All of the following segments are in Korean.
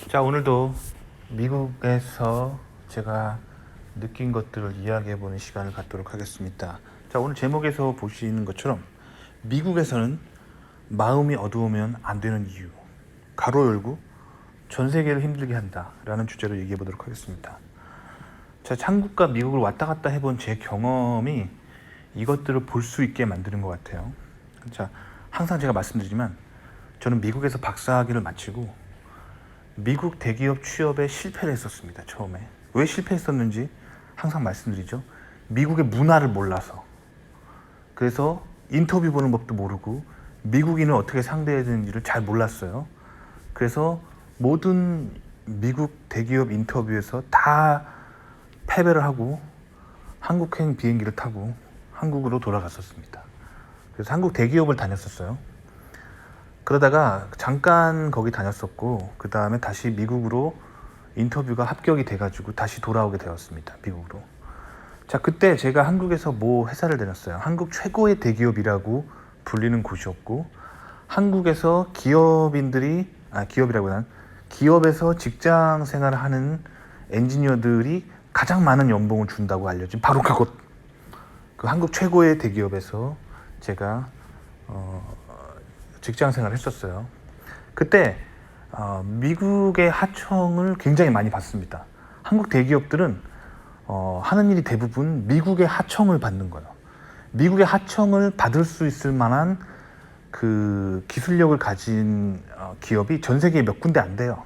자, 오늘도 미국에서 제가 느낀 것들을 이야기해보는 시간을 갖도록 하겠습니다. 자, 오늘 제목에서 보시는 것처럼 미국에서는 마음이 어두우면 안 되는 이유, 가로 열고 전 세계를 힘들게 한다 라는 주제로 얘기해 보도록 하겠습니다. 자, 한국과 미국을 왔다 갔다 해본 제 경험이 이것들을 볼 수 있게 만드는 것 같아요. 자, 항상 제가 말씀드리지만 저는 미국에서 박사학위를 마치고 미국 대기업 취업에 실패를 했었습니다. 처음에. 왜 실패했었는지 항상 말씀드리죠. 미국의 문화를 몰라서. 그래서 인터뷰 보는 법도 모르고 미국인을 어떻게 상대해야 되는지를 잘 몰랐어요. 그래서 모든 미국 대기업 인터뷰에서 다 패배를 하고 한국행 비행기를 타고 한국으로 돌아갔었습니다. 그래서 한국 대기업을 다녔었어요. 그러다가 잠깐 거기 다녔었고 그 다음에 다시 미국으로 인터뷰가 합격이 돼가지고 다시 돌아오게 되었습니다. 미국으로. 자, 그때 제가 한국에서 회사를 다녔어요. 한국 최고의 대기업이라고 불리는 곳이었고, 한국에서 기업에서 직장 생활을 하는 엔지니어들이 가장 많은 연봉을 준다고 알려진 바로 그곳, 그 한국 최고의 대기업에서 제가 직장 생활을 했었어요. 그때 미국의 하청을 굉장히 많이 받습니다. 한국 대기업들은 하는 일이 대부분 미국의 하청을 받는 거예요. 미국의 하청을 받을 수 있을 만한 그 기술력을 가진 기업이 전 세계에 몇 군데 안 돼요.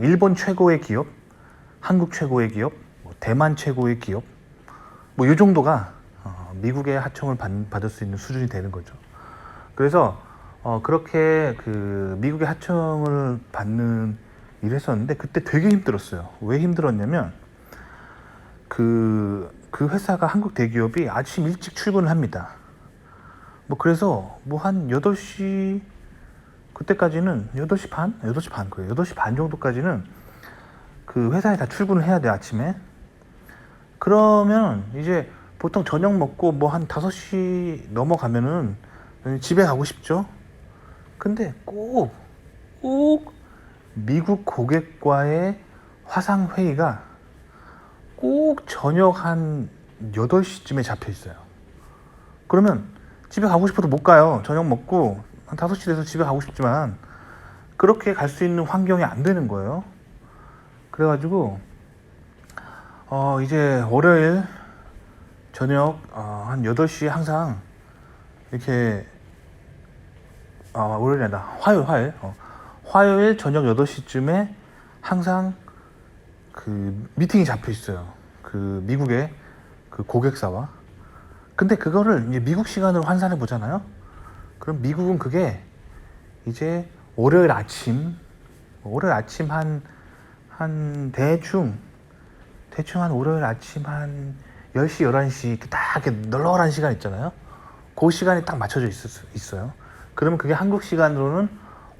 일본 최고의 기업, 한국 최고의 기업, 대만 최고의 기업, 이 정도가 미국의 하청을 받을 수 있는 수준이 되는 거죠. 그래서 그렇게 그 미국의 하청을 받는 일을 했었는데 그때 되게 힘들었어요. 왜 힘들었냐면 그 회사가 한국 대기업이 아침 일찍 출근을 합니다. 그래서 한 8시, 그때까지는 8시 반? 8시 반, 그래요. 8시 반 정도까지는 그 회사에 다 출근을 해야 돼요, 아침에. 그러면 이제 보통 저녁 먹고 한 5시 넘어가면은 집에 가고 싶죠? 근데 꼭 미국 고객과의 화상회의가 꼭 저녁 한 8시쯤에 잡혀 있어요. 그러면 집에 가고 싶어도 못 가요. 저녁 먹고 한 5시 돼서 집에 가고 싶지만 그렇게 갈 수 있는 환경이 안 되는 거예요. 그래가지고 이제 월요일 저녁 한 8시에 항상 이렇게 월요일이 아니라 화요일 저녁 8시쯤에 항상 그 미팅이 잡혀 있어요. 그 미국의 그 고객사와. 근데 그거를 이제 미국 시간으로 환산해 보잖아요. 그럼 미국은 그게 이제 월요일 아침 한 대충 한 월요일 아침 한 10시, 11시 딱 이렇게 널널한 시간 있잖아요. 그 시간이 딱 맞춰져 있어요. 그러면 그게 한국 시간으로는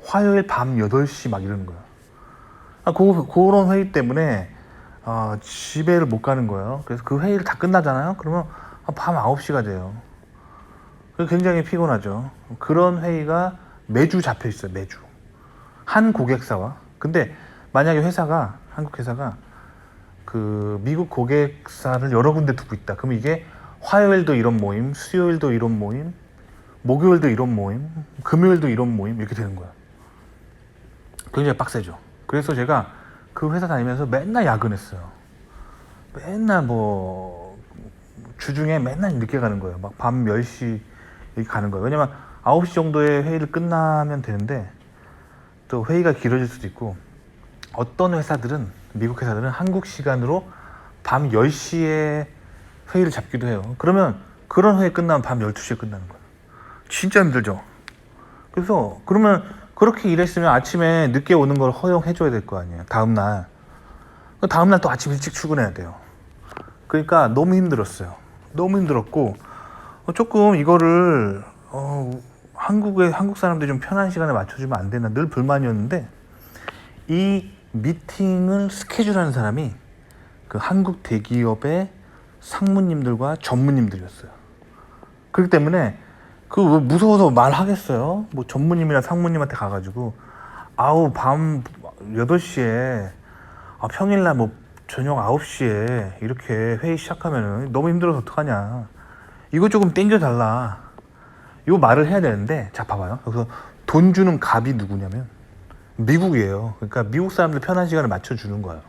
화요일 밤 8시 막 이러는 거예요. 그런 회의 때문에 집에를 못 가는 거예요. 그래서 그 회의를 다 끝나잖아요. 그러면 밤 9시가 돼요. 굉장히 피곤하죠. 그런 회의가 매주 잡혀 있어요. 매주. 한 고객사와. 근데 만약에 한국 회사가 그 미국 고객사를 여러 군데 두고 있다. 그럼 이게 화요일도 이런 모임, 수요일도 이런 모임, 목요일도 이런 모임, 금요일도 이런 모임 이렇게 되는 거야. 굉장히 빡세죠. 그래서 제가 그 회사 다니면서 맨날 야근했어요. 맨날 주중에 맨날 늦게 가는 거예요. 막 밤 10시 이렇게 가는 거예요. 왜냐면 9시 정도에 회의를 끝나면 되는데 또 회의가 길어질 수도 있고, 어떤 미국 회사들은 한국 시간으로 밤 10시에 회의를 잡기도 해요. 그러면 그런 회의 끝나면 밤 12시에 끝나는 거예요. 진짜 힘들죠. 그래서 그러면 그렇게 일했으면 아침에 늦게 오는 걸 허용해줘야 될 거 아니에요. 다음날 또 아침 일찍 출근해야 돼요. 그러니까 너무 힘들었어요. 너무 힘들었고 조금 이거를 한국 사람들이 좀 편한 시간에 맞춰주면 안 되나 늘 불만이었는데, 이 미팅을 스케줄하는 사람이 그 한국 대기업의 상무님들과 전무님들이었어요. 그렇기 때문에 무서워서 말하겠어요? 전무님이나 상무님한테 가가지고 밤 8시에 평일날 뭐 저녁 9시에 이렇게 회의 시작하면은 너무 힘들어서 어떡하냐. 이거 조금 땡겨달라. 이 말을 해야 되는데, 자, 봐봐요. 그래서 돈 주는 갑이 누구냐면 미국이에요. 그러니까 미국 사람들 편한 시간을 맞춰주는 거예요.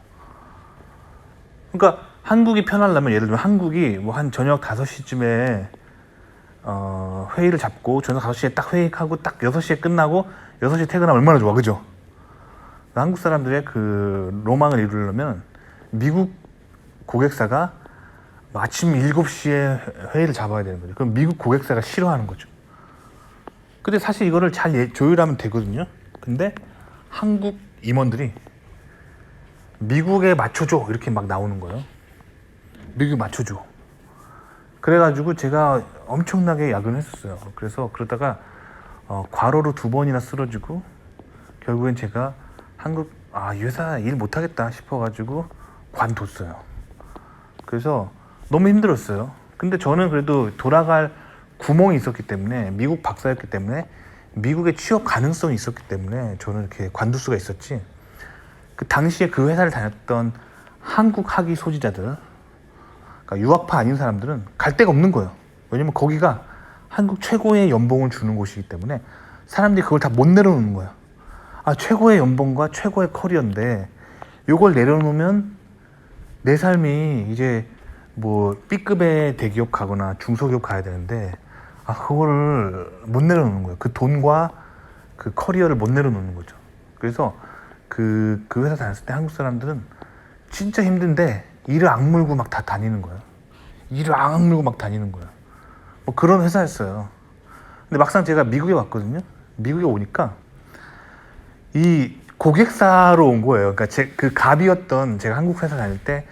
그러니까 한국이 편하려면, 예를 들면 한국이 뭐 한 저녁 5시쯤에 회의를 잡고 저녁 5시에 딱 회의하고 딱 6시에 끝나고 6시에 퇴근하면 얼마나 좋아, 그죠? 한국 사람들의 그 로망을 이루려면 미국 고객사가 아침 7시에 회의를 잡아야 되는 거죠. 그럼 미국 고객사가 싫어하는 거죠. 근데 사실 이거를 잘 조율하면 되거든요. 근데 한국 임원들이 미국에 맞춰줘 이렇게 막 나오는 거예요. 미국에 맞춰줘. 그래가지고 제가 엄청나게 야근을 했었어요. 그래서 그러다가 과로로 2번이나 쓰러지고 결국엔 제가 이 회사 일 못하겠다 싶어가지고 관뒀어요. 그래서 너무 힘들었어요. 근데 저는 그래도 돌아갈 구멍이 있었기 때문에, 미국 박사였기 때문에, 미국에 취업 가능성이 있었기 때문에 저는 이렇게 관둘 수가 있었지. 그 당시에 그 회사를 다녔던 한국 학위 소지자들, 그러니까 유학파 아닌 사람들은 갈 데가 없는 거예요. 왜냐면 거기가 한국 최고의 연봉을 주는 곳이기 때문에 사람들이 그걸 다 못 내려놓는 거예요. 최고의 연봉과 최고의 커리어인데 요걸 내려놓으면 내 삶이 이제 뭐 B급의 대기업 가거나 중소기업 가야 되는데 그거를 못 내려놓는 거예요. 그 돈과 그 커리어를 못 내려놓는 거죠. 그래서 그 회사 다녔을 때 한국 사람들은 진짜 힘든데 일을 악물고 막 다 다니는 거예요. 일을 악물고 막 다니는 거예요. 뭐 그런 회사였어요. 근데 막상 제가 미국에 왔거든요. 미국에 오니까 이 고객사로 온 거예요. 그러니까 그 갑이었던, 제가 한국 회사 다닐 때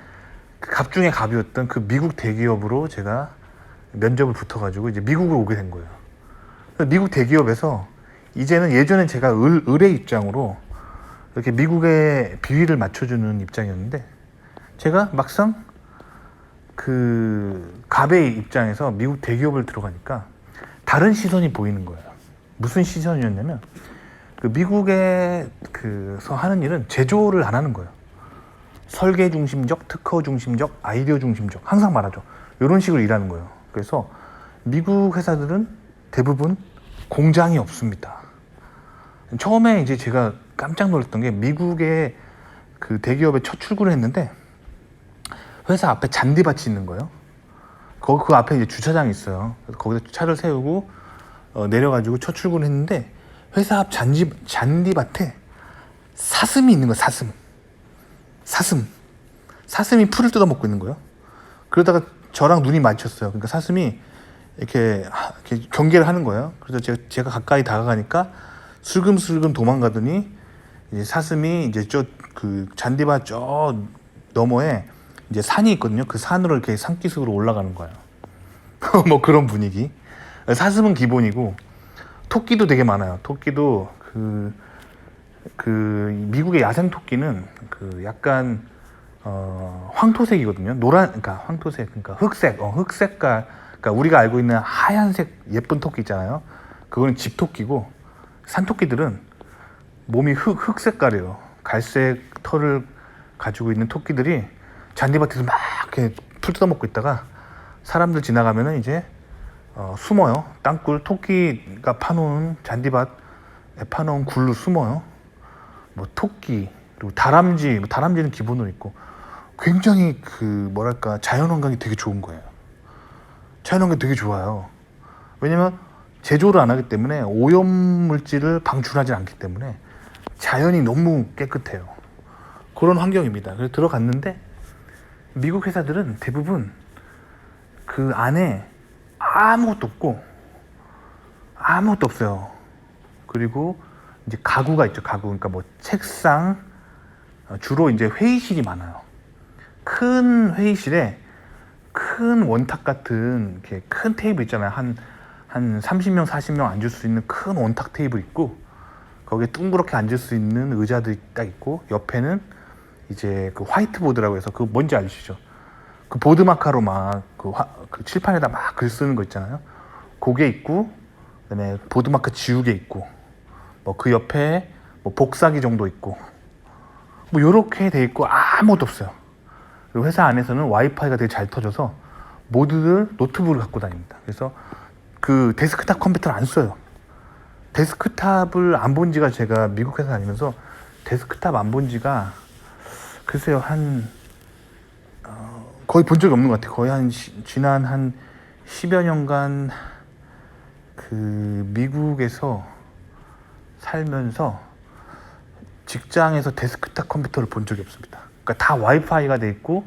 그 갑 중에 갑이었던 그 미국 대기업으로 제가 면접을 붙어가지고 이제 미국으로 오게 된 거예요. 미국 대기업에서 이제는, 예전엔 제가 을의 입장으로 이렇게 미국의 비위를 맞춰주는 입장이었는데 제가 막상 그 갑의 입장에서 미국 대기업을 들어가니까 다른 시선이 보이는 거예요. 무슨 시선이었냐면 그 미국에서 하는 일은 제조를 안 하는 거예요. 설계 중심적, 특허 중심적, 아이디어 중심적, 항상 말하죠. 이런 식으로 일하는 거예요. 그래서 미국 회사들은 대부분 공장이 없습니다. 처음에 이제 제가 깜짝 놀랐던 게, 미국의 그 대기업에 첫 출근을 했는데 회사 앞에 잔디밭이 있는 거예요. 그 앞에 이제 주차장이 있어요. 그래서 거기서 차를 세우고 내려가지고 첫 출근을 했는데 회사 앞 잔디밭에 사슴이 있는 거예요. 사슴이 풀을 뜯어먹고 있는 거예요. 그러다가 저랑 눈이 마주쳤어요. 그러니까 사슴이 이렇게 경계를 하는 거예요. 그래서 제가 가까이 다가가니까 슬금슬금 도망가더니 이제 사슴이 이제 그 잔디밭 저 너머에 이제 산이 있거든요. 그 산으로 이렇게 산기슭으로 올라가는 거예요. 뭐 그런 분위기. 사슴은 기본이고 토끼도 되게 많아요. 토끼도 그 미국의 야생 토끼는 그 약간 황토색이거든요. 그러니까 황토색, 그러니까 흑색깔, 그러니까 우리가 알고 있는 하얀색 예쁜 토끼 있잖아요. 그거는 집토끼고, 산토끼들은 몸이 흑색깔이에요. 갈색 털을 가지고 있는 토끼들이 잔디밭에서 막 이렇게 풀 뜯어먹고 있다가 사람들 지나가면은 이제 숨어요. 땅굴, 토끼가 파놓은 잔디밭에 파놓은 굴로 숨어요. 뭐 토끼, 그리고 다람쥐는 기본으로 있고, 굉장히 뭐랄까, 자연환경이 되게 좋은 거예요. 자연환경이 되게 좋아요. 왜냐면 제조를 안 하기 때문에 오염물질을 방출하지 않기 때문에 자연이 너무 깨끗해요. 그런 환경입니다. 그래서 들어갔는데 미국 회사들은 대부분 그 안에 아무것도 없어요. 그리고 이제 가구가 있죠. 그러니까 뭐 책상, 주로 이제 회의실이 많아요. 큰 회의실에 큰 원탁 같은 이렇게 큰 테이블 있잖아요. 한 30명, 40명 앉을 수 있는 큰 원탁 테이블 있고, 거기에 둥그렇게 앉을 수 있는 의자들이 딱 있고, 옆에는 이제 그 화이트보드라고 해서, 그 뭔지 아시죠? 그 보드 마카로 막 그 칠판에다 막 글 쓰는 거 있잖아요. 그게 있고, 그다음에 보드 마카 지우개 있고, 뭐 그 옆에 뭐 복사기 정도 있고, 뭐 요렇게 돼 있고 아무것도 없어요. 그리고 회사 안에서는 와이파이가 되게 잘 터져서 모두들 노트북을 갖고 다닙니다. 그래서 그 데스크탑 컴퓨터를 안 써요. 데스크탑을 안 본 지가, 제가 미국 회사 다니면서 데스크탑 안 본 지가 글쎄요 거의 본 적이 없는 것 같아요. 거의 지난 한 10여 년간 그 미국에서 살면서 직장에서 데스크탑 컴퓨터를 본 적이 없습니다. 그러니까 다 와이파이가 돼 있고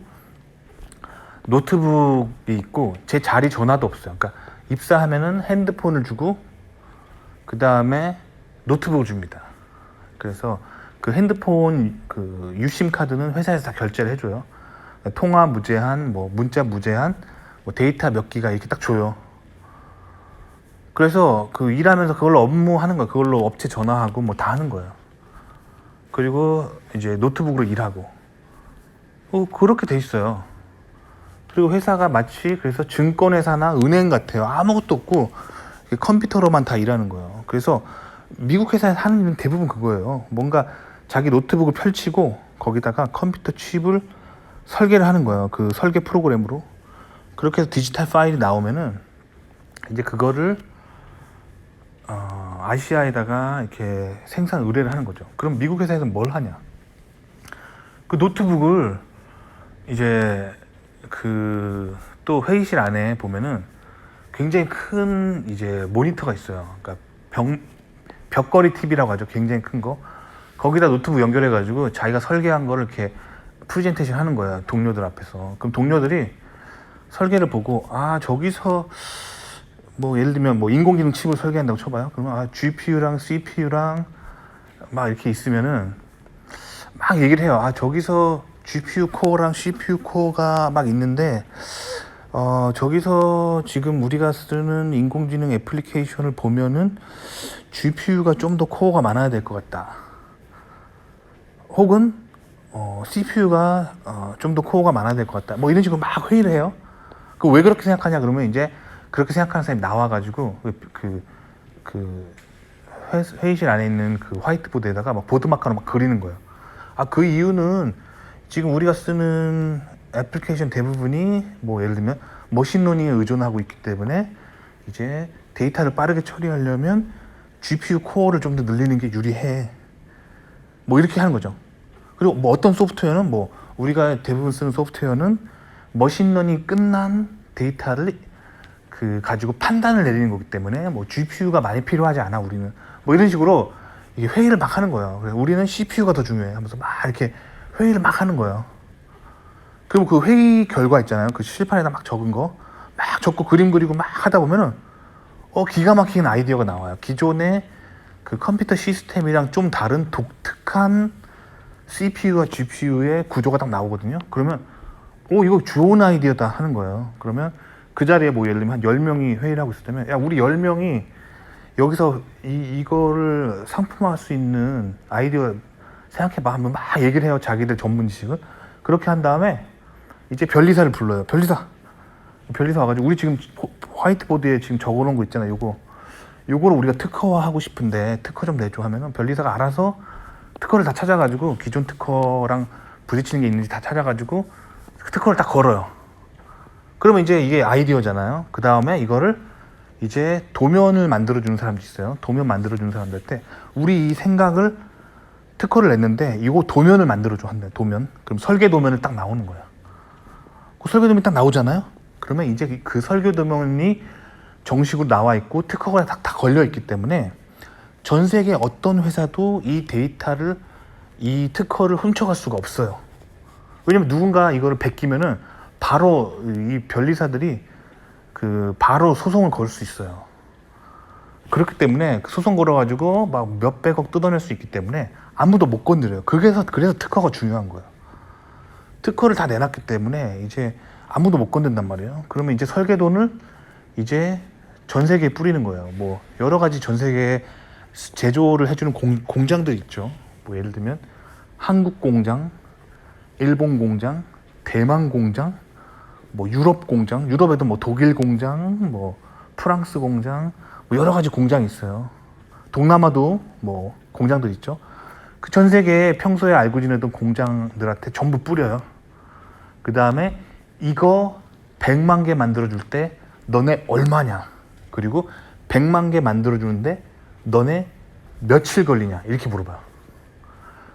노트북이 있고 제 자리 전화도 없어요. 그러니까 입사하면은 핸드폰을 주고 그 다음에 노트북을 줍니다. 그래서 그 핸드폰 그 유심 카드는 회사에서 다 결제를 해줘요. 통화 무제한, 뭐 문자 무제한, 뭐 데이터 몇 기가 이렇게 딱 줘요. 그래서 그 일하면서 그걸로 업무하는 거예요. 그걸로 업체 전화하고 뭐 다 하는 거예요. 그리고 이제 노트북으로 일하고 그렇게 돼 있어요. 그리고 회사가 마치 그래서 증권회사나 은행 같아요. 아무것도 없고 컴퓨터로만 다 일하는 거예요. 그래서 미국 회사에서 하는 일은 대부분 그거예요. 뭔가 자기 노트북을 펼치고 거기다가 컴퓨터 칩을 설계를 하는 거예요. 그 설계 프로그램으로. 그렇게 해서 디지털 파일이 나오면은 이제 그거를 아시아에다가 이렇게 생산 의뢰를 하는 거죠. 그럼 미국 회사에서는 뭘 하냐? 그 노트북을 이제 그 또 회의실 안에 보면은 굉장히 큰 이제 모니터가 있어요. 그러니까 벽걸이 TV라고 하죠. 굉장히 큰 거. 거기다 노트북 연결해 가지고 자기가 설계한 거를 이렇게 프레젠테이션 하는 거야. 동료들 앞에서. 그럼 동료들이 설계를 보고 저기서 뭐 예를 들면 뭐 인공지능 칩을 설계한다고 쳐봐요. 그러면 GPU랑 CPU랑 막 이렇게 있으면은 막 얘기를 해요. 저기서 GPU 코어랑 CPU 코어가 막 있는데 저기서 지금 우리가 쓰는 인공지능 애플리케이션을 보면은 GPU가 좀 더 코어가 많아야 될 것 같다. 혹은 CPU가 좀 더 코어가 많아야 될 것 같다. 뭐 이런 식으로 막 회의를 해요. 그 왜 그렇게 생각하냐 그러면 이제 그렇게 생각하는 사람이 나와가지고 회의실 안에 있는 그 화이트보드에다가 막 보드마커로 막 그리는 거예요. 그 이유는 지금 우리가 쓰는 애플리케이션 대부분이 뭐 예를 들면 머신러닝에 의존하고 있기 때문에 이제 데이터를 빠르게 처리하려면 GPU 코어를 좀 더 늘리는 게 유리해. 뭐 이렇게 하는 거죠. 그리고 뭐 어떤 소프트웨어는 뭐 우리가 대부분 쓰는 소프트웨어는 머신러닝 끝난 데이터를 가지고 판단을 내리는 거기 때문에 뭐 GPU가 많이 필요하지 않아 우리는. 뭐 이런 식으로 이게 회의를 막 하는 거예요. 그래서 우리는 CPU가 더 중요해 하면서 막 이렇게 회의를 막 하는 거예요. 그럼 그 회의 결과 있잖아요. 그 실판에다 막 적은 거 막 적고 그림 그리고 막 하다 보면은 기가 막힌 아이디어가 나와요. 기존의 그 컴퓨터 시스템이랑 좀 다른 독특한 CPU와 GPU의 구조가 딱 나오거든요. 그러면 이거 좋은 아이디어다 하는 거예요. 그러면 그 자리에 뭐 예를 들면 한 10명이 회의를 하고 있을 때면 우리 10명이 여기서 이거를 상품화할 수 있는 아이디어 생각해봐 하면 막 얘기를 해요. 자기들 전문 지식을. 그렇게 한 다음에 이제 변리사를 불러요. 변리사 와가지고 우리 지금 화이트보드에 지금 적어놓은 거 있잖아요. 요거를 우리가 특허화하고 싶은데 특허 좀 내줘 하면은 변리사가 알아서 특허를 다 찾아가지고 기존 특허랑 부딪히는 게 있는지 다 찾아가지고 특허를 다 걸어요. 그러면 이제 이게 아이디어잖아요. 그 다음에 이거를 이제 도면을 만들어주는 사람도 있어요. 도면 만들어주는 사람들한테 우리 이 생각을 특허를 냈는데 이거 도면을 만들어줘 한대. 도면. 그럼 설계 도면을 딱 나오는 거야. 그 설계 도면이 딱 나오잖아요. 그러면 이제 그 설계 도면이 정식으로 나와 있고 특허가 다 걸려 있기 때문에 전 세계 어떤 회사도 이 데이터를 이 특허를 훔쳐갈 수가 없어요. 왜냐면 누군가 이거를 베끼면은 바로 이 변리사들이 바로 소송을 걸 수 있어요. 그렇기 때문에 소송 걸어가지고 막 몇백억 뜯어낼 수 있기 때문에 아무도 못 건드려요. 그래서 특허가 중요한 거예요. 특허를 다 내놨기 때문에 이제 아무도 못 건든단 말이에요. 그러면 이제 설계도를 이제 전 세계에 뿌리는 거예요. 뭐 여러 가지 전 세계에 제조를 해주는 공장들이 있죠. 뭐 예를 들면 한국 공장, 일본 공장, 대만 공장, 뭐 유럽 공장, 유럽에도 뭐 독일 공장, 뭐 프랑스 공장, 뭐 여러 가지 공장이 있어요. 동남아도 뭐 공장들 있죠. 그 전 세계에 평소에 알고 지내던 공장들한테 전부 뿌려요. 그 다음에 이거 100만 개 만들어줄 때 너네 얼마냐, 그리고 100만 개 만들어주는데 너네 며칠 걸리냐, 이렇게 물어봐요.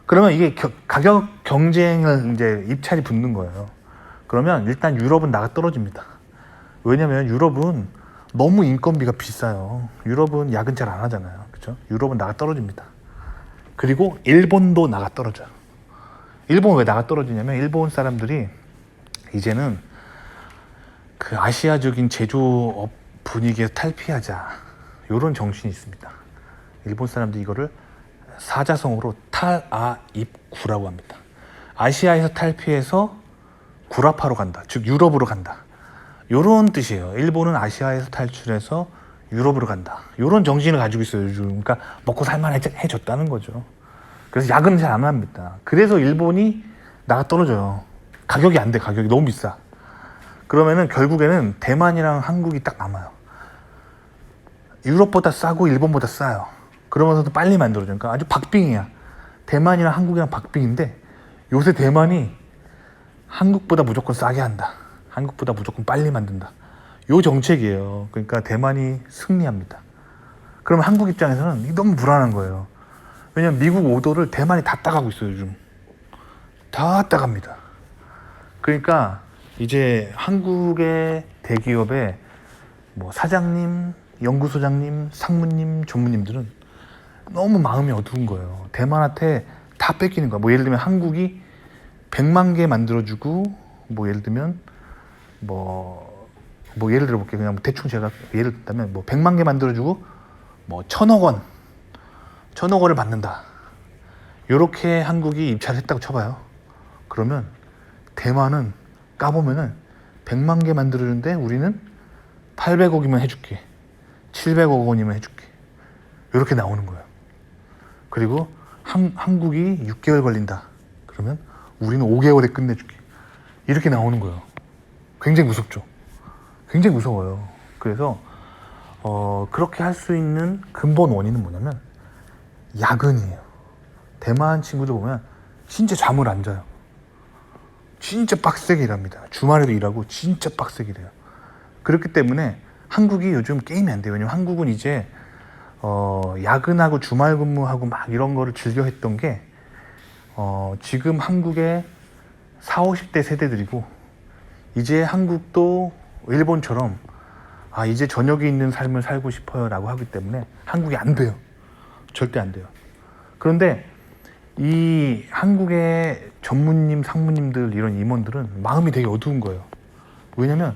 그러면 이게 가격 경쟁을 이제 입찰이 붙는 거예요. 그러면 일단 유럽은 나가 떨어집니다. 왜냐면 유럽은 너무 인건비가 비싸요. 유럽은 야근 잘 안 하잖아요. 그렇죠? 유럽은 나가 떨어집니다. 그리고 일본도 나가 떨어져요. 일본 왜 나가 떨어지냐면 일본 사람들이 이제는 그 아시아적인 제조업 분위기에 탈피하자, 이런 정신이 있습니다. 일본 사람들이 이거를 사자성어로 탈아입구라고 합니다. 아시아에서 탈피해서 구라파로 간다, 즉 유럽으로 간다, 이런 뜻이에요. 일본은 아시아에서 탈출해서 유럽으로 간다, 이런 정신을 가지고 있어요 요즘. 그러니까 먹고 살만해졌다는 거죠. 그래서 야근을 잘 안 합니다. 그래서 일본이 나가 떨어져요. 가격이 안 돼. 가격이 너무 비싸. 그러면은 결국에는 대만이랑 한국이 딱 남아요. 유럽보다 싸고 일본보다 싸요. 그러면서도 빨리 만들어줘. 그러니까 아주 박빙이야. 대만이랑 한국이랑 박빙인데 요새 대만이 한국보다 무조건 싸게 한다, 한국보다 무조건 빨리 만든다, 요 정책이에요. 그러니까 대만이 승리합니다. 그러면 한국 입장에서는 너무 불안한 거예요. 왜냐면 미국 오더를 대만이 다 따가고 있어요 요즘. 다 따갑니다. 그러니까 이제 한국의 대기업의 뭐 사장님, 연구소장님, 상무님, 전무님들은 너무 마음이 어두운 거예요. 대만한테 다 뺏기는 거야. 뭐 예를 들면 한국이 100만 개 만들어주고, 뭐 예를 들면 뭐 예를 들어볼게요. 그냥 대충 제가 예를 들자면 뭐 100만 개 만들어주고 뭐 1000억 원을 받는다, 요렇게 한국이 입찰을 했다고 쳐봐요. 그러면 대만은 까보면은 100만 개 만들어주는데 우리는 800억이면 해줄게, 700억 원이면 해줄게, 이렇게 나오는 거예요. 그리고 한국이 6개월 걸린다, 그러면 우리는 5개월에 끝내줄게, 이렇게 나오는 거예요. 굉장히 무섭죠. 굉장히 무서워요. 그래서 그렇게 할 수 있는 근본 원인은 뭐냐면 야근이에요. 대만 친구들 보면 진짜 잠을 안 자요. 진짜 빡세게 일합니다. 주말에도 일하고 진짜 빡세게 일해요. 그렇기 때문에 한국이 요즘 게임이 안 돼요. 왜냐면 한국은 이제 야근하고 주말 근무하고 막 이런 거를 즐겨 했던 게 지금 한국의 40, 50대 세대들이고, 이제 한국도 일본처럼 이제 저녁에 있는 삶을 살고 싶어요 라고 하기 때문에 한국이 안 돼요. 절대 안 돼요. 그런데 이 한국의 전무님, 상무님들, 이런 임원들은 마음이 되게 어두운 거예요. 왜냐면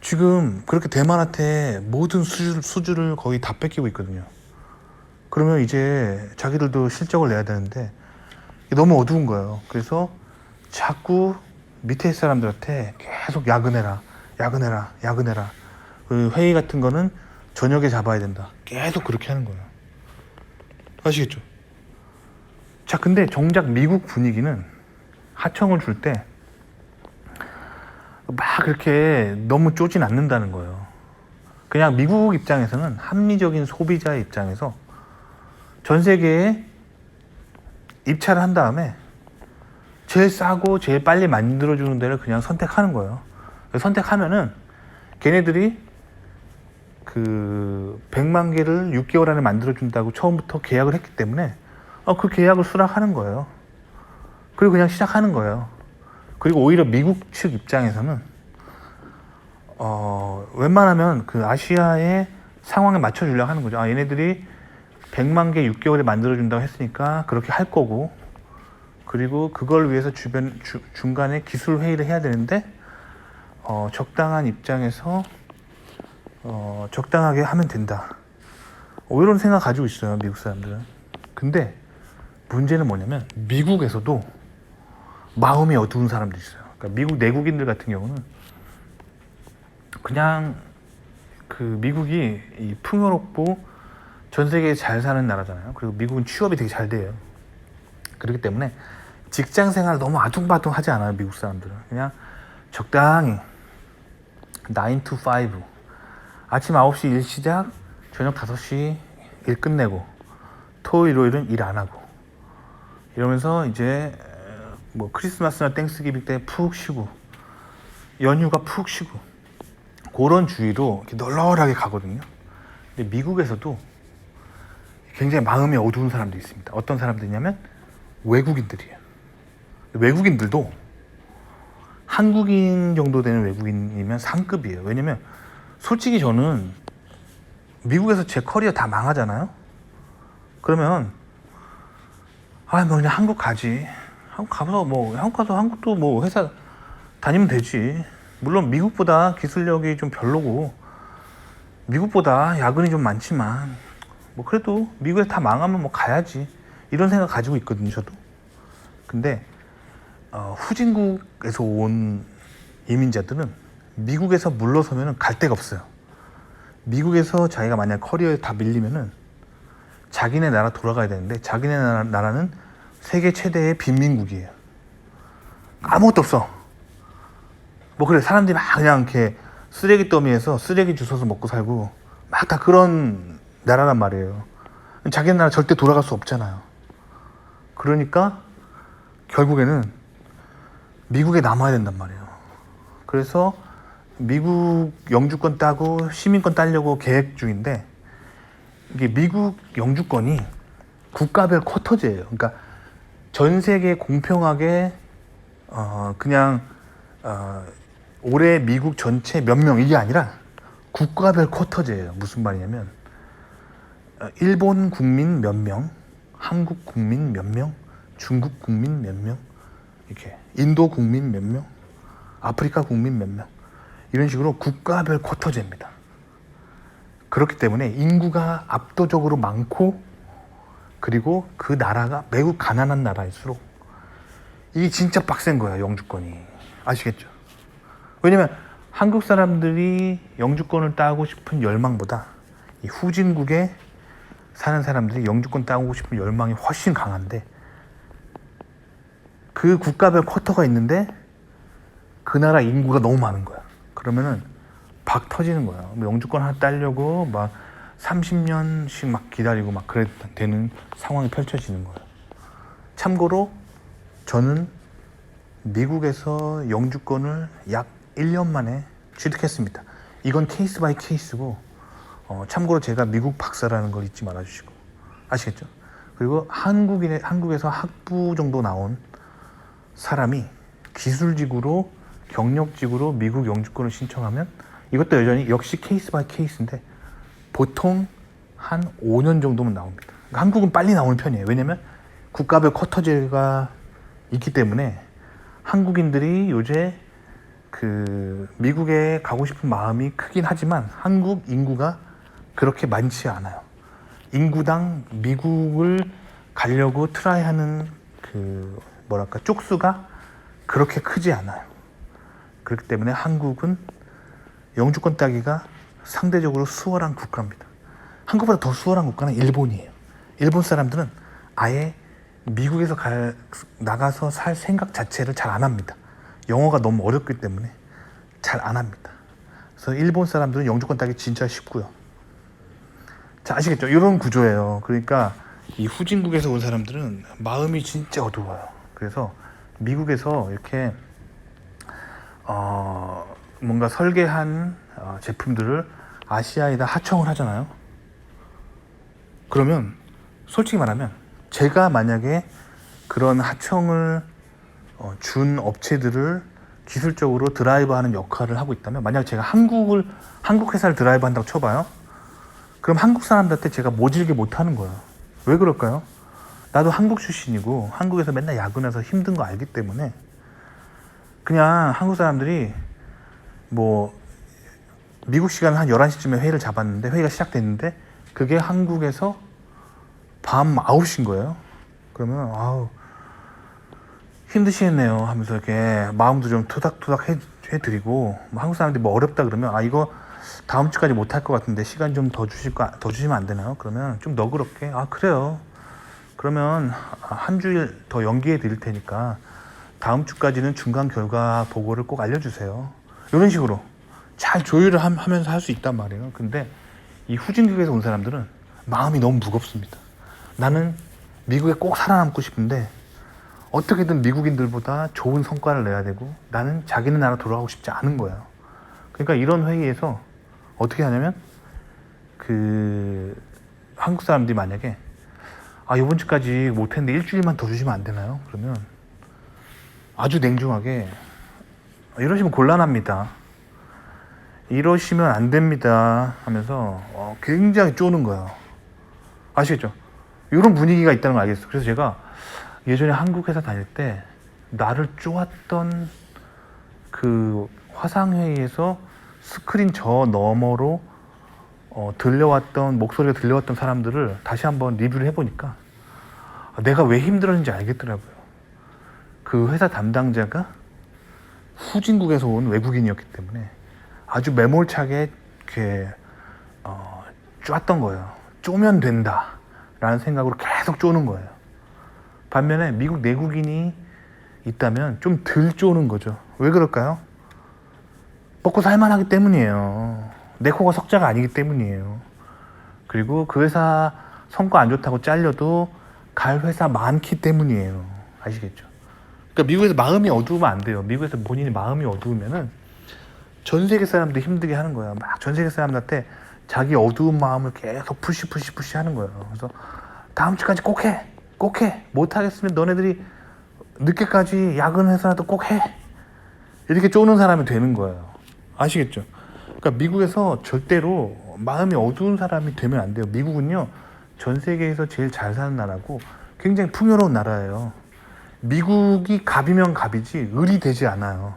지금 그렇게 대만한테 모든 수주를 거의 다 뺏기고 있거든요. 그러면 이제 자기들도 실적을 내야 되는데 너무 어두운 거예요. 그래서 자꾸 밑에 사람들한테 계속 야근해라, 그 회의 같은 거는 저녁에 잡아야 된다, 계속 그렇게 하는 거예요. 아시겠죠? 자, 근데 정작 미국 분위기는 하청을 줄 때 막 그렇게 너무 쪼진 않는다는 거예요. 그냥 미국 입장에서는, 합리적인 소비자의 입장에서 전 세계에 입찰을 한 다음에 제일 싸고 제일 빨리 만들어주는 데를 그냥 선택하는 거예요. 선택하면은 걔네들이 그 100만 개를 6개월 안에 만들어준다고 처음부터 계약을 했기 때문에 그 계약을 수락하는 거예요. 그리고 그냥 시작하는 거예요. 그리고 오히려 미국 측 입장에서는 웬만하면 그 아시아의 상황에 맞춰주려고 하는 거죠. 얘네들이 100만 개 6개월에 만들어준다고 했으니까 그렇게 할 거고, 그리고 그걸 위해서 중간에 기술 회의를 해야 되는데 적당한 입장에서 적당하게 하면 된다, 이런 생각 가지고 있어요 미국 사람들은. 근데 문제는 뭐냐면 미국에서도 마음이 어두운 사람들이 있어요. 그러니까 미국 내국인들 같은 경우는 그냥 그 미국이 이 풍요롭고 전 세계에 잘 사는 나라잖아요. 그리고 미국은 취업이 되게 잘 돼요. 그렇기 때문에 직장 생활 너무 아둥바둥 하지 않아요 미국 사람들은. 그냥 적당히 9 to 5, 아침 9시 일 시작, 저녁 5시 일 끝내고, 토요일, 일요일은 일 안 하고, 이러면서 이제 뭐 크리스마스나 땡스기빙 때 푹 쉬고 연휴가 푹 쉬고 그런 주의로 이렇게 널널하게 가거든요. 근데 미국에서도 굉장히 마음이 어두운 사람들이 있습니다. 어떤 사람들이냐면 외국인들이에요. 외국인들도 한국인 정도 되는 외국인이면 상급이에요. 왜냐면 솔직히 저는 미국에서 제 커리어 다 망하잖아요. 그러면 뭐 그냥 한국 가지. 한국 가서 한국 가서 한국도 뭐 회사 다니면 되지. 물론 미국보다 기술력이 좀 별로고 미국보다 야근이 좀 많지만 뭐 그래도 미국에 다 망하면 뭐 가야지. 이런 생각 가지고 있거든요, 저도. 근데 후진국에서 온 이민자들은 미국에서 물러서면 갈 데가 없어요. 미국에서 자기가 만약 커리어에 다 밀리면은 자기네 나라 돌아가야 되는데 자기네 나라는 세계 최대의 빈민국이에요. 아무것도 없어. 뭐 그래, 사람들이 막 그냥 이렇게 쓰레기 더미에서 쓰레기 주워서 먹고 살고 막 다 그런 나라란 말이에요. 자기네 나라 절대 돌아갈 수 없잖아요. 그러니까 결국에는 미국에 남아야 된단 말이에요. 그래서 미국 영주권 따고 시민권 따려고 계획 중인데 이게 미국 영주권이 국가별 쿼터제예요. 그러니까 전 세계 공평하게 그냥 올해 미국 전체 몇 명 이게 아니라 국가별 쿼터제예요. 무슨 말이냐면 일본 국민 몇 명, 한국 국민 몇 명, 중국 국민 몇 명, 이렇게 인도 국민 몇 명, 아프리카 국민 몇 명, 이런 식으로 국가별 쿼터제입니다. 그렇기 때문에 인구가 압도적으로 많고 그리고 그 나라가 매우 가난한 나라일수록 이게 진짜 빡센 거야, 영주권이. 아시겠죠? 왜냐면 한국 사람들이 영주권을 따고 싶은 열망보다 이 후진국에 사는 사람들이 영주권 따고 싶은 열망이 훨씬 강한데 그 국가별 쿼터가 있는데 그 나라 인구가 너무 많은 거야. 그러면은 박 터지는 거야. 뭐 영주권 하나 따려고 막 30년씩 막 기다리고 막 그래 되는 상황이 펼쳐지는 거예요. 참고로 저는 미국에서 영주권을 약 1년 만에 취득했습니다. 이건 케이스 바이 케이스고 참고로 제가 미국 박사라는 걸 잊지 말아주시고 아시겠죠? 그리고 한국에서 학부 정도 나온 사람이 기술직으로 경력직으로 미국 영주권을 신청하면 이것도 여전히 역시 케이스 바이 케이스인데 보통 한 5년 정도면 나옵니다. 그러니까 한국은 빨리 나오는 편이에요. 왜냐면 국가별 쿼터제가 있기 때문에 한국인들이 요새 그 미국에 가고 싶은 마음이 크긴 하지만 한국 인구가 그렇게 많지 않아요. 인구당 미국을 가려고 트라이하는 그 뭐랄까 쪽수가 그렇게 크지 않아요. 그렇기 때문에 한국은 영주권 따기가 상대적으로 수월한 국가입니다. 한국보다 더 수월한 국가는 일본이에요. 일본 사람들은 아예 미국에서 나가서 살 생각 자체를 잘 안 합니다. 영어가 너무 어렵기 때문에 잘 안 합니다. 그래서 일본 사람들은 영주권 따기 진짜 쉽고요. 자, 아시겠죠? 이런 구조예요. 그러니까 이 후진국에서 온 사람들은 마음이 진짜 어두워요. 그래서 미국에서 이렇게 뭔가 설계한 제품들을 아시아에다 하청을 하잖아요. 그러면 솔직히 말하면 제가 만약에 그런 하청을 준 업체들을 기술적으로 드라이브하는 역할을 하고 있다면 만약 제가 한국 회사를 드라이브한다고 쳐봐요. 그럼 한국 사람들한테 제가 모질게 못하는 거예요. 왜 그럴까요? 나도 한국 출신이고 한국에서 맨날 야근해서 힘든 거 알기 때문에 그냥 한국 사람들이 뭐 미국 시간 한 11시쯤에 회의를 잡았는데 회의가 시작됐는데 그게 한국에서 밤 9시인 거예요. 그러면 아우 힘드시겠네요 하면서 이렇게 마음도 좀 토닥토닥 해드리고 뭐 한국 사람들이 뭐 어렵다 그러면 이거 다음 주까지 못할 것 같은데 시간 좀 더 주시면 안 되나요? 그러면 좀 너그럽게 그래요. 그러면 한 주일 더 연기해 드릴 테니까 다음 주까지는 중간 결과 보고를 꼭 알려주세요. 이런 식으로 잘 조율을 하면서 할 수 있단 말이에요. 근데 이 후진국에서 온 사람들은 마음이 너무 무겁습니다. 나는 미국에 꼭 살아남고 싶은데 어떻게든 미국인들보다 좋은 성과를 내야 되고 나는 자기네 나라 돌아가고 싶지 않은 거예요. 그러니까 이런 회의에서 어떻게 하냐면 그 한국 사람들이 만약에 이번 주까지 못했는데 일주일만 더 주시면 안 되나요? 그러면 아주 냉정하게 이러시면 곤란합니다. 이러시면 안 됩니다 하면서 굉장히 쪼는 거예요. 아시겠죠? 이런 분위기가 있다는 걸 알겠어요. 그래서 제가 예전에 한국 회사 다닐 때 나를 쪼았던 그 화상회의에서 스크린 저 너머로 들려왔던 목소리가 들려왔던 사람들을 다시 한번 리뷰를 해보니까 내가 왜 힘들었는지 알겠더라고요. 그 회사 담당자가 후진국에서 온 외국인이었기 때문에 아주 매몰차게 이렇게 쪼았던 거예요. 쪼면 된다 라는 생각으로 계속 쪼는 거예요. 반면에 미국 내국인이 있다면 좀 덜 쪼는 거죠. 왜 그럴까요? 먹고 살만하기 때문이에요. 내 코가 석자가 아니기 때문이에요. 그리고 그 회사 성과 안 좋다고 잘려도 갈 회사 많기 때문이에요. 아시겠죠? 그러니까 미국에서 마음이 어두우면 안 돼요. 미국에서 본인이 마음이 어두우면은 전 세계 사람들 힘들게 하는 거예요. 막 전 세계 사람들한테 자기 어두운 마음을 계속 푸시 하는 거예요. 그래서 다음 주까지 꼭 해. 못하겠으면 너네들이 늦게까지 야근해서라도 꼭 해. 이렇게 쪼는 사람이 되는 거예요. 아시겠죠? 그러니까 미국에서 절대로 마음이 어두운 사람이 되면 안 돼요. 미국은요, 전 세계에서 제일 잘 사는 나라고 굉장히 풍요로운 나라예요. 미국이 갑이면 갑이지 을이 되지 않아요.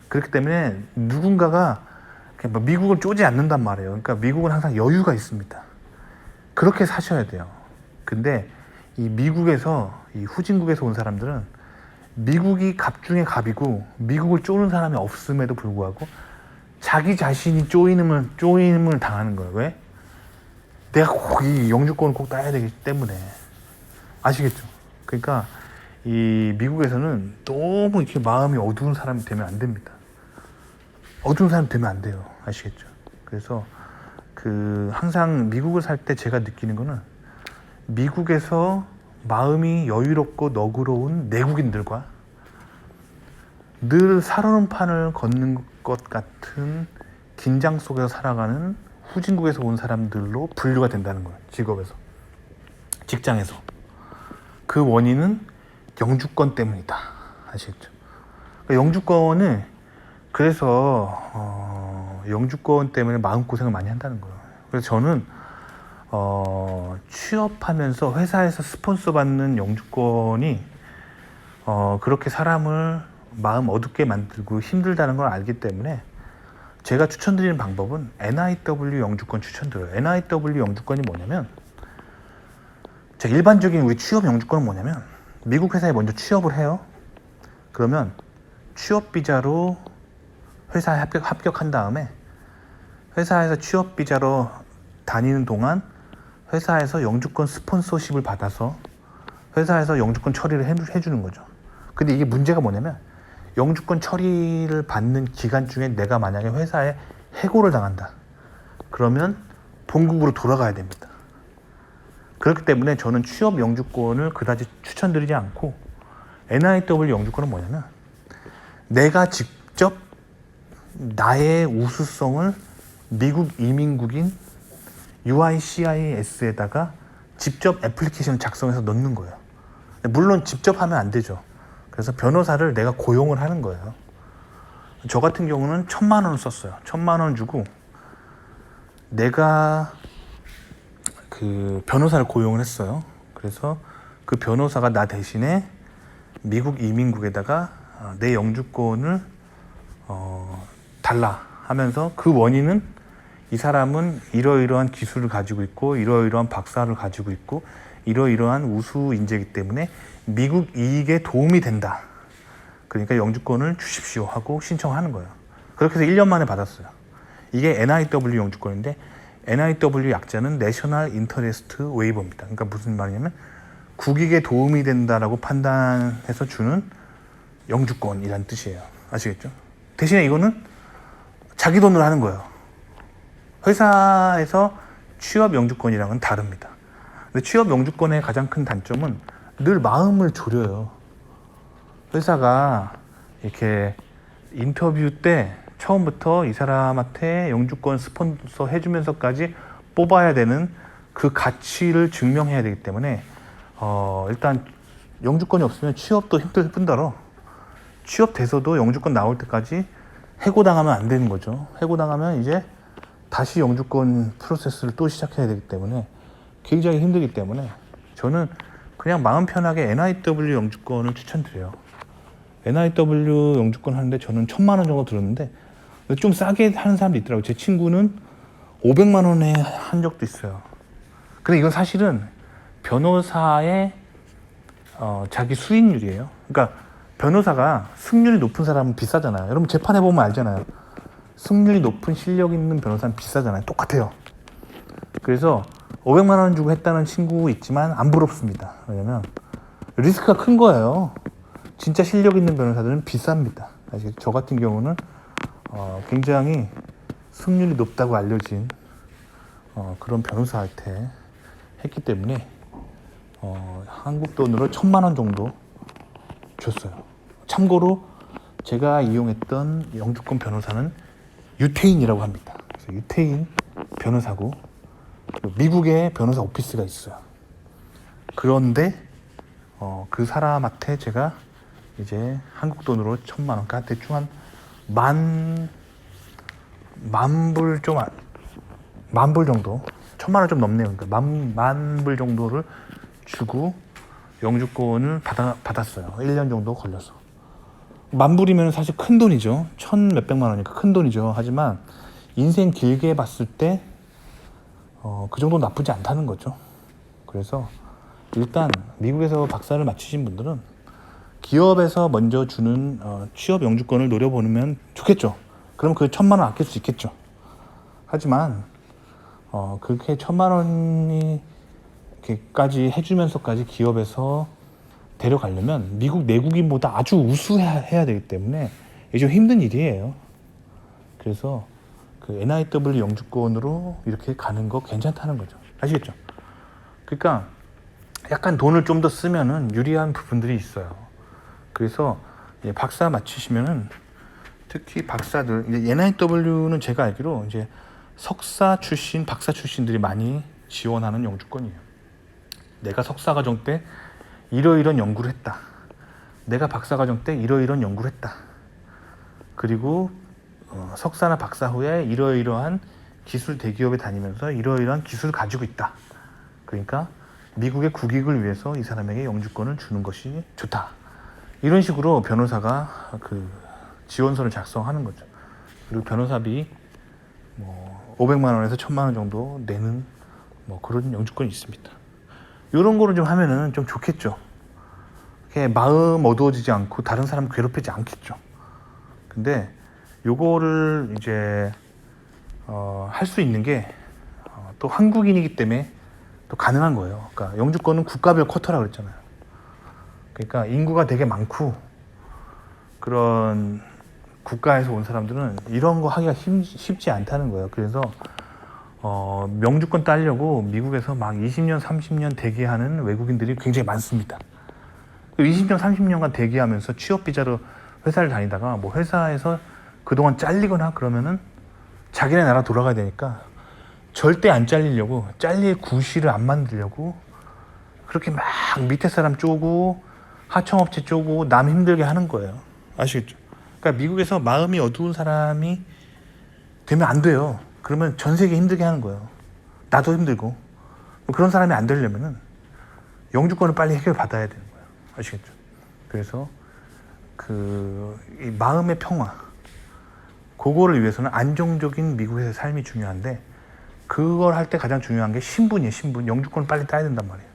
그렇기 때문에 누군가가 미국을 쪼지 않는단 말이에요. 그러니까 미국은 항상 여유가 있습니다. 그렇게 사셔야 돼요. 근데 이 미국에서, 이 후진국에서 온 사람들은 미국이 갑 중에 갑이고 미국을 쪼는 사람이 없음에도 불구하고 자기 자신이 쪼임을 당하는 거예요. 왜? 내가 꼭 이 영주권을 꼭 따야 되기 때문에. 아시겠죠? 그러니까 이 미국에서는 너무 이렇게 마음이 어두운 사람이 되면 안 됩니다. 어두운 사람이 되면 안 돼요. 아시겠죠? 그래서 항상 미국을 살 때 제가 느끼는 거는 미국에서 마음이 여유롭고 너그러운 내국인들과 늘 살얼음 판을 걷는 것 같은 긴장 속에서 살아가는 후진국에서 온 사람들로 분류가 된다는 거예요. 직업에서, 직장에서. 그 원인은 영주권 때문이다. 아시겠죠? 그러니까 영주권을 그래서 영주권 때문에 마음고생을 많이 한다는 거예요. 그래서 저는 취업하면서 회사에서 스폰서 받는 영주권이 그렇게 사람을 마음 어둡게 만들고 힘들다는 걸 알기 때문에 제가 추천드리는 방법은 NIW 영주권 추천드려요. NIW 영주권이 뭐냐면, 자, 일반적인 우리 취업 영주권은 뭐냐면 미국 회사에 먼저 취업을 해요. 그러면 취업 비자로 회사에 합격한 다음에 회사에서 취업 비자로 다니는 동안 회사에서 영주권 스폰서십을 받아서 회사에서 영주권 처리를 해주는 거죠. 근데 이게 문제가 뭐냐면 영주권 처리를 받는 기간 중에 내가 만약에 회사에 해고를 당한다. 그러면 본국으로 돌아가야 됩니다. 그렇기 때문에 저는 취업 영주권을 그다지 추천드리지 않고, NIW 영주권은 뭐냐면 내가 직접 나의 우수성을 미국 이민국인 UICIS에다가 직접 애플리케이션을 작성해서 넣는 거예요. 물론 직접 하면 안 되죠. 그래서 변호사를 내가 고용을 하는 거예요. 저 같은 경우는 1,000만 원을 썼어요. 1,000만 원 주고 내가 그 변호사를 고용을 했어요. 그래서 그 변호사가 나 대신에 미국 이민국에다가 내 영주권을 달라 하면서, 그 원인은 이 사람은 이러이러한 기술을 가지고 있고 이러이러한 박사를 가지고 있고 이러이러한 우수 인재이기 때문에 미국 이익에 도움이 된다. 그러니까 영주권을 주십시오 하고 신청하는 거예요. 그렇게 해서 1년 만에 받았어요. 이게 NIW 영주권인데, NIW 약자는 National Interest Waiver입니다. 그러니까 무슨 말이냐면 국익에 도움이 된다라고 판단해서 주는 영주권이란 뜻이에요. 아시겠죠? 대신에 이거는 자기 돈으로 하는 거예요. 회사에서 취업 영주권이랑은 다릅니다. 근데 취업 영주권의 가장 큰 단점은 늘 마음을 졸여요. 회사가 이렇게 인터뷰 때 처음부터 이 사람한테 영주권 스폰서 해주면서까지 뽑아야 되는 그 가치를 증명해야 되기 때문에 일단 영주권이 없으면 취업도 힘들 뿐더러 취업돼서도 영주권 나올 때까지 해고당하면 안 되는 거죠. 해고당하면 이제 다시 영주권 프로세스를 또 시작해야 되기 때문에 굉장히 힘들기 때문에 저는 그냥 마음 편하게 NIW 영주권을 추천드려요. NIW 영주권 하는데 저는 1,000만 원 정도 들었는데 좀 싸게 하는 사람도 있더라고요. 제 친구는 500만 원에 한 적도 있어요. 근데 이건 사실은 변호사의 자기 수익률이에요. 그러니까 변호사가 승률이 높은 사람은 비싸잖아요. 여러분 재판해 보면 알잖아요. 승률이 높은 실력 있는 변호사는 비싸잖아요. 똑같아요. 그래서 500만 원 주고 했다는 친구 있지만 안 부럽습니다. 왜냐면 리스크가 큰 거예요. 진짜 실력 있는 변호사들은 비쌉니다. 사실 저 같은 경우는 굉장히 승률이 높다고 알려진 그런 변호사한테 했기 때문에 한국 돈으로 1,000만 원 정도 줬어요. 참고로 제가 이용했던 영주권 변호사는 유태인이라고 합니다. 그래서 유태인 변호사고 미국에 변호사 오피스가 있어요. 그런데 그 사람한테 제가 이제 한국 돈으로 1,000만 원, 그러니까 대충 한 만불 정도, 1,000만 원 좀 넘네요. 그러니까 만불 정도를 주고 영주권을 받았어요. 1년 정도 걸려서. 만불이면 사실 큰 돈이죠. 1,000 몇백만 원이니까 큰 돈이죠. 하지만 인생 길게 봤을 때 그 정도 나쁘지 않다는 거죠. 그래서 일단 미국에서 박사를 마치신 분들은 기업에서 먼저 주는 취업 영주권을 노려보면 좋겠죠. 그럼 그 1,000만 원 아낄 수 있겠죠. 하지만 그렇게 1,000만 원이까지 해주면서까지 기업에서 데려가려면 미국 내국인보다 아주 우수해야 되기 때문에 이게 좀 힘든 일이에요. 그래서 그 NIW 영주권으로 이렇게 가는 거 괜찮다는 거죠. 아시겠죠? 그러니까 약간 돈을 좀 더 쓰면은 유리한 부분들이 있어요. 그래서 박사 마치시면은 특히 박사들, 이제 NIW는 제가 알기로 이제 석사 출신, 박사 출신들이 많이 지원하는 영주권이에요. 내가 석사 과정 때 이러이런 연구를 했다. 내가 박사 과정 때 이러이런 연구를 했다. 그리고 석사나 박사 후에 이러이러한 기술 대기업에 다니면서 이러이러한 기술을 가지고 있다. 그러니까 미국의 국익을 위해서 이 사람에게 영주권을 주는 것이 좋다. 이런 식으로 변호사가 그 지원서를 작성하는 거죠. 그리고 변호사비 500만 원에서 1,000만 원 정도 내는 그런 영주권이 있습니다. 이런 거를 좀 하면은 좀 좋겠죠. 마음 어두워지지 않고 다른 사람 괴롭히지 않겠죠. 근데 요거를 이제 할 수 있는 게 또 한국인이기 때문에 또 가능한 거예요. 그러니까 영주권은 국가별 쿼터라고 그랬잖아요. 그러니까 인구가 되게 많고 그런 국가에서 온 사람들은 이런 거 하기가 쉽지 않다는 거예요. 그래서 명주권 따려고 미국에서 막 20년, 30년 대기하는 외국인들이 굉장히 많습니다. 20년, 30년간 대기하면서 취업 비자로 회사를 다니다가 뭐 회사에서 그동안 잘리거나 그러면은 자기네 나라 돌아가야 되니까 절대 안 잘리려고, 잘릴 구실을 안 만들려고 그렇게 막 밑에 사람 쪼고 하청업체 쪼고 남 힘들게 하는 거예요. 아시겠죠? 그러니까 미국에서 마음이 어두운 사람이 되면 안 돼요. 그러면 전 세계 힘들게 하는 거예요. 나도 힘들고. 그런 사람이 안 되려면은 영주권을 빨리 해결받아야 되는 거예요. 아시겠죠? 그래서 이 마음의 평화, 그거를 위해서는 안정적인 미국에서의 삶이 중요한데 그걸 할 때 가장 중요한 게 신분이에요. 신분. 영주권을 빨리 따야 된단 말이에요.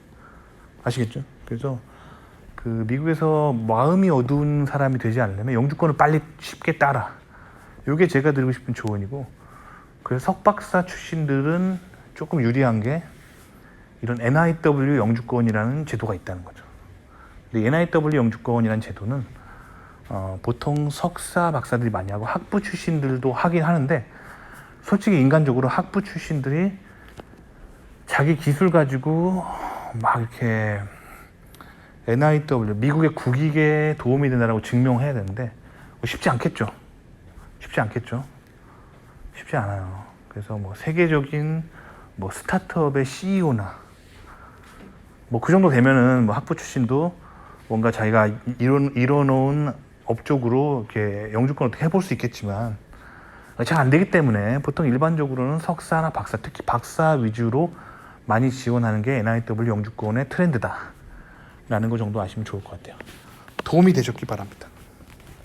아시겠죠? 그래서 그 미국에서 마음이 어두운 사람이 되지 않으려면 영주권을 빨리 쉽게 따라. 이게 제가 드리고 싶은 조언이고, 그래서 석박사 출신들은 조금 유리한 게 이런 NIW 영주권이라는 제도가 있다는 거죠. 근데 NIW 영주권이라는 제도는 보통 석사, 박사들이 많이 하고 학부 출신들도 하긴 하는데, 솔직히 인간적으로 학부 출신들이 자기 기술 가지고 막 이렇게 NIW, 미국의 국익에 도움이 된다고 증명해야 되는데 쉽지 않겠죠. 쉽지 않겠죠. 쉽지 않아요. 그래서 뭐 세계적인 뭐 스타트업의 CEO나 뭐 그 정도 되면은 뭐 학부 출신도 뭔가 자기가 이뤄놓은 업적으로 이렇게 영주권 어떻게 해볼 수 있겠지만 잘 안 되기 때문에 보통 일반적으로는 석사나 박사, 특히 박사 위주로 많이 지원하는 게 NIW 영주권의 트렌드다 라는 거 정도 아시면 좋을 것 같아요. 도움이 되셨기 바랍니다.